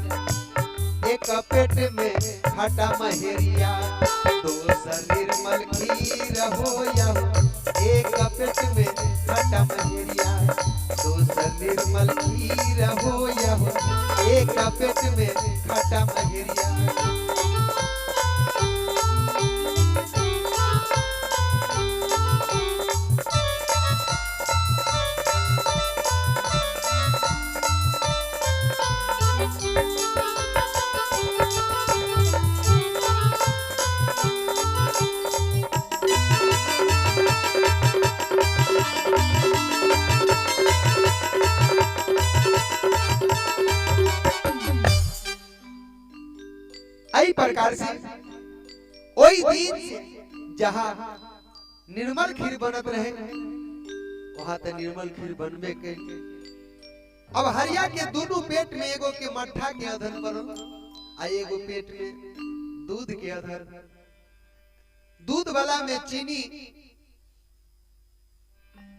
एक पेट में खटा महेरिया दोसर निर्मल खीर होया एक पेट में खटा महेरिया दोसर निर्मल खीर होया एक पेट में खटा महेरिया। आई प्रकार से ओई दिन से जहां निर्मल खीर बनत रहे वहां तो निर्मल खीर बनबे के अब हरिया के दोनों पेट में एगो के मट्ठा के अधर पर आ एगो पेट में दूध के अधर दूध वाला में चीनी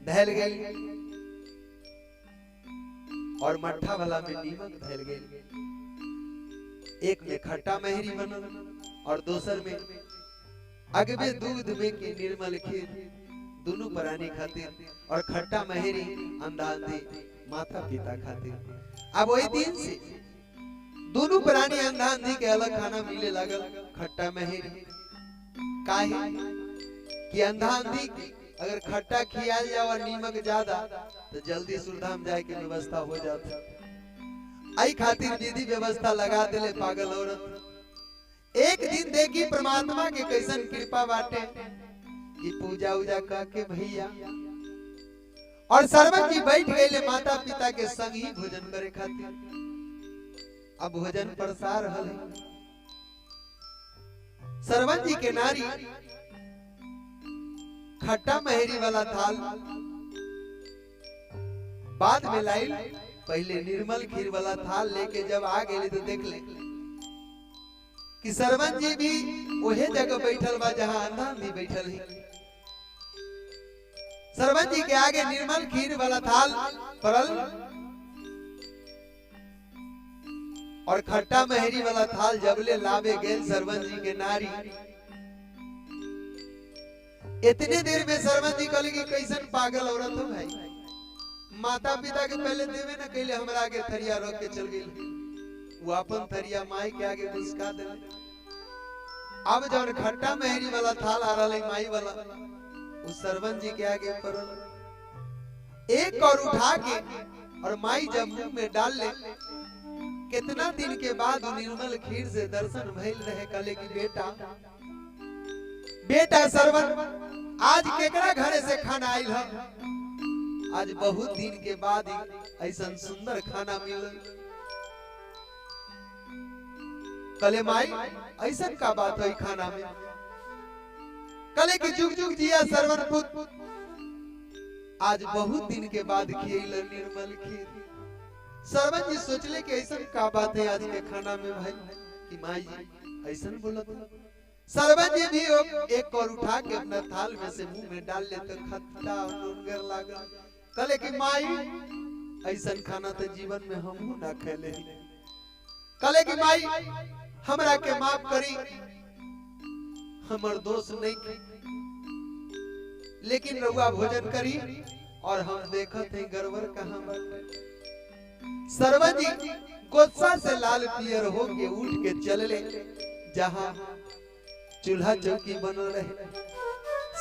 धैल गई और मट्ठा वाला में नीमक धैल गई एक में खट्टा महेरी बनल और दूसर में अगबे दूध में की निर्मल खीर दोनों प्राणी खातिर और खट्टा महेरी अंधांधी माता पिता खातिर। अब वही दिन से दोनों प्राणी अंधांधी के अलग खाना मिले लगल खट्टा महेरी काहे कि अंधांधी अगर खट्टा खियाल जाओ और नीमक ज्यादा तो जल्दी सुरधाम जाए की व्यवस्था हो जाती आई खातिर विधि व्यवस्था लगा दिले पागल औरत एक दिन देखी परमात्मा के कैसन कृपा बाटे कि पूजा उजा करके भैया और सरवन जी बैठ गए माता पिता के संग ही भोजन करे खातिर। अब भोजन परसा रहल है। सरवन जी के नारी खट्टा महेरी वाला थाल बाद में लाई, पहले निर्मल खीर वाला थाल लेके जब आ गए तो देख ले कि सरवन जी भी वही जगह बैठल बा जहां अंधा भी बैठल है। सरवन जी के आगे निर्मल खीर वाला थाल पड़ल और खट्टा महेरी वाला थाल जबले लावे गेल सरवन जी के नारी। इतने देर में सरवन जी कहले कि कैसन पागल औरत हो भाई, माता पिता के पहले देवे न कहले हमरा आगे थरिया रख के चल गई। वो अपन थरिया माई के आगे घुसका दे। अब जब खट्टा महेरी वाला थाल आ रहा माई वाला उस सरवन जी के आगे पड़ल एक और उठा के और माई जब मुंह में डाल ले, कितना दिन के बाद निर्मल खीर से दर्शन भइल रहे। कहले कि बेटा सरवन आज केकरा घरे से खाना आइल है? आज बहुत दिन के बाद ऐसा सुंदर खाना मिलल। कहले माई ऐसा का बात है खाना में? कहले कि जुग जुग जिया सरवन पुत्र, आज बहुत दिन के बाद खियल निर्मल खीर। सरवन जी सोचले कि ऐसा का बात है आज के खाना में भाई कि माई जी ऐसा बोलत। सरवन जी भी एक और उठा के अपना थाल में से मुंह में डाल ले तो खट्टा और नुनगर लागल। कहले कि माई ऐसा खाना तो जीवन में हमहू ना खेले। कहले कि माई हमरा के माफ करी, हमर दोष नहीं की, लेकिन रउआ भोजन करी और हम देखत हैं गड़बड़ कहां बाटे। सरवन जी गुस्सा से लाल पियर हो के उठ के चल ले जहां चूल्हा चौकी बनल रहे।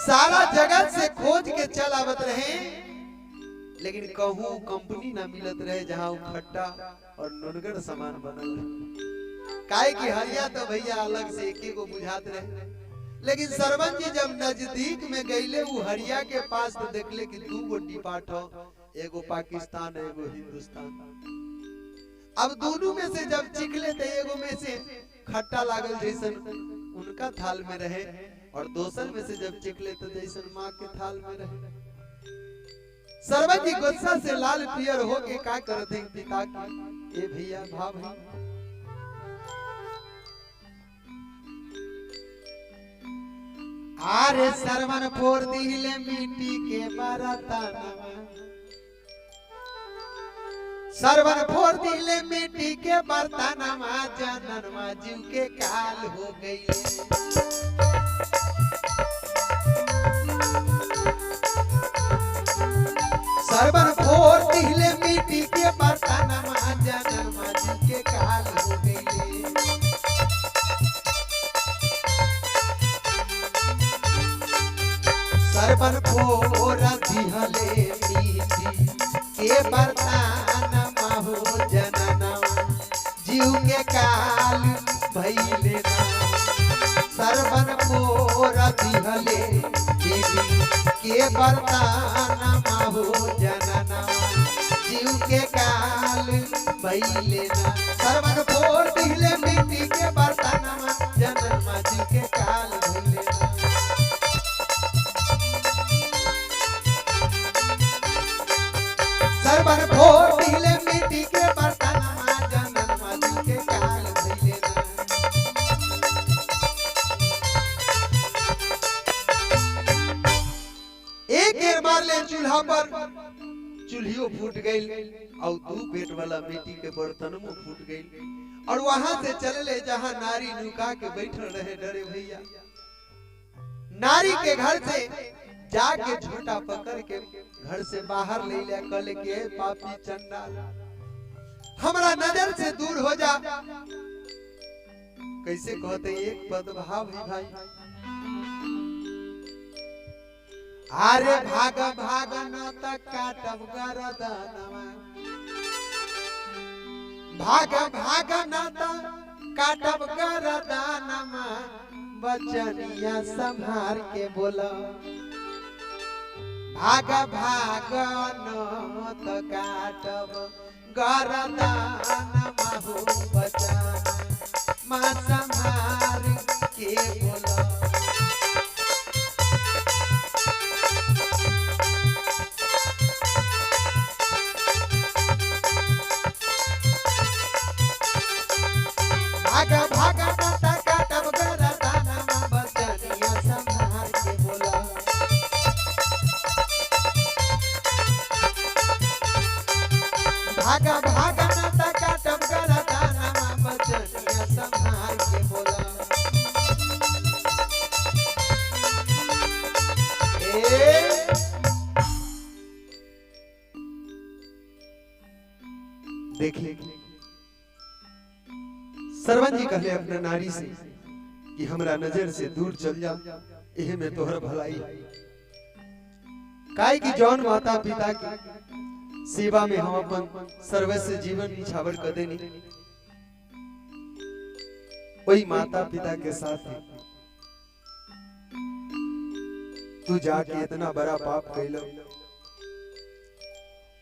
सारा जगत से खोज के चल आवत रहे, लेकिन कहूं कंपनी ना मिलत रहे जहां खट्टा और नुनगर सामान बनल रहे। काहे कि हरिया तो भैया अलग से एक को बुझात रहे, लेकिन सरवन जी जब नजदीक में गईले वो हरिया के पास तो देखले कि दू गो डिपार्ट हो, एगो पाकिस्तान एगो हिंदुस्तान। अब दोनों में से जब चिखले थे एगो में से खट्टा लागल जैसन उनका थाल में रहे और दूसर में से जब चिखले तो जैसन माँ के थाल में रहे। सरवन जी गुस्सा से लाल पियर हो के का करते हैं पिता की ए भैया भाव है। आरे सरवन फोड़ दिले मिट्टी के बरतनवा, सरवन फोड़ दिले मिट्टी के बर्तनवा, जननवा जीव के काल हो गई। सरवन फोड़ दिले मिट्टी के बर्तनवा, जननवा जीव के काल हो गई। सरवन फोड़ दिले मिट्टी के बर्तनवा हो जननवा जीव के काल भइले ना। सरवन फोड़ दिले मिट्टी के बर्तनवा हो जननवा जीव के काल भइले ना। सरवन फोड़ दिले मिट्टी के बर्तनवा, जननवा जीव के काल भइले ना। सरवन फोड़ दिले मिट्टी के बर्तनवा, जननवा जीव के काल भइले ना। एक मार ले चूल्हा पर, चूल्हियों फूट गई और दू पेट वाला मिट्टी के बर्तन में फूट गई। और वहां से चल ले जहां नारी नुका के बैठल रहे डरे भैया। नारी के घर से जाके झोटा पकड़ के घर से बाहर ले लिया। कहले के पापी चंडाल हमरा नजर से दूर हो जा। कैसे कहते एक पद भाव है भाई। आरे भाग भाग न तक काटब गरदनवा, भाग भाग न तक काटब गरदानमा बचनिया संहार के बोला भाग भाग न तो काटब गरदानमा हो बचन मां संहार के बोला भागा भागा नाता काटब गरदानमा बचनिया संहार के बोला भागा भागा नाता काटब गरदानमा बचनिया संहार के बोला देखिए सरवन जी कहले अपने नारी से कि हमरा नजर से दूर चल जा एहे में तोहर भलाई काहे कि जौन माता पिता की सेवा में हम अपन सर्वस्व जीवन निछावर कर देनी वही माता पिता के साथ तू जाके इतना बड़ा पाप कैलो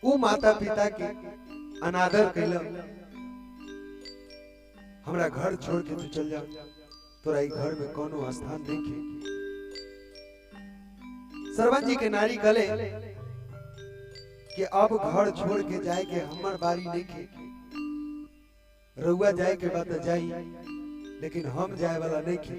वो माता पिता के अनादर कैलो हमरा घर छोड़ के तू चल जा तोरा ई घर में कोनो स्थान नहीं के सरवन जी के नारी गले कि अब घर छोड़ के जाए के हमर बारी नहीं के रउआ जाए के बात जाई लेकिन हम जाए वाला नहीं के